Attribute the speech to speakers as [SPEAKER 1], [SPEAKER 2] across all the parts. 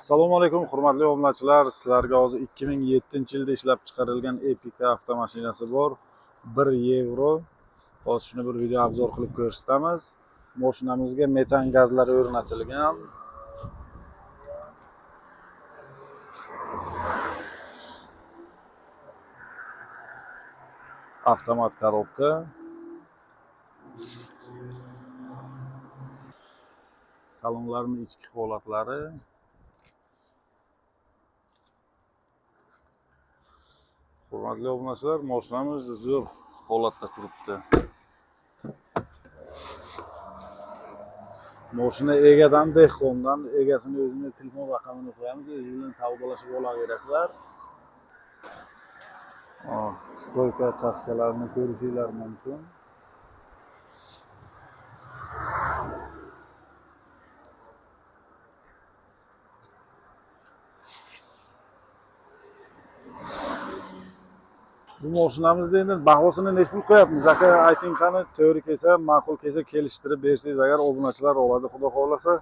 [SPEAKER 1] Assalomu alaykum hurmatli obunachilar. Sizlarga hozir 2007-yilda ishlab chiqarilgan Epica avtomashinasi bor. 1 yevro. Hozir shuni bir video obzor qilib ko'rsatamiz. Mashinamizga metan gazlari o'rnatilgan. Avtomat korobka. Salonlarning ichki holatlari. Hurmatli obunachilar, mashinamiz zo'r holatda turibdi. Mashina egadan dehqondan, egasini o'zini telefon raqamini qo'yamiz, o'zi bilan savdolashib olaverasizlar. Stoyka chashkalarini ko'rishinglar mumkin. Bu mashinamizda endi bahosini nech pul qo'yapmiz aka? Ayting qani, to'g'ri kelsa, ma'qul kelsa kelishtirib bersangiz agar obunachilar oladi, xudo xohlasa.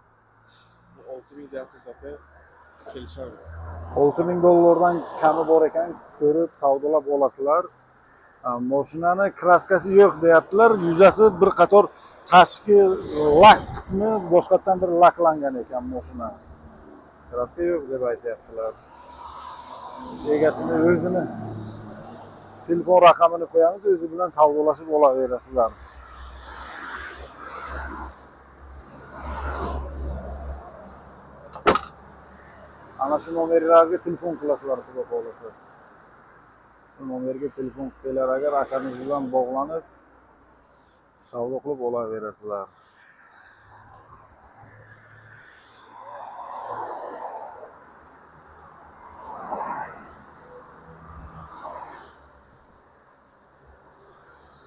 [SPEAKER 2] 6000 deyapmiz aka, kelishamiz.
[SPEAKER 1] $6000 kami bor ekan, ko'rib savdolab olasizlar. Mashinani kraskasi yo'q deyaptilar. Yuzasi bir qator tashqi lak qismi boshqatdan bir laklangan ekan mashina. Kraska yo'q deb aytayaptilar. Egasini o'zini telefon raqamini qo'yamiz, o'zi bilan savdolashib olaverasizlar. Ana shu nomerlarga telefon qilasizlar, xudo xohlasa. Shu nomerga telefon qilsanglar agar akamiz bilan bog'lanib savdo qilib olaverasizlar.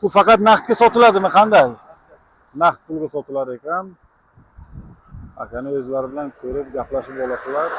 [SPEAKER 1] Bu faqat naqdga sotiladimi, qanday? Naqd pulga sotilar ekan. Akani o'zlari bilan ko'rib gaplashib olasizlar.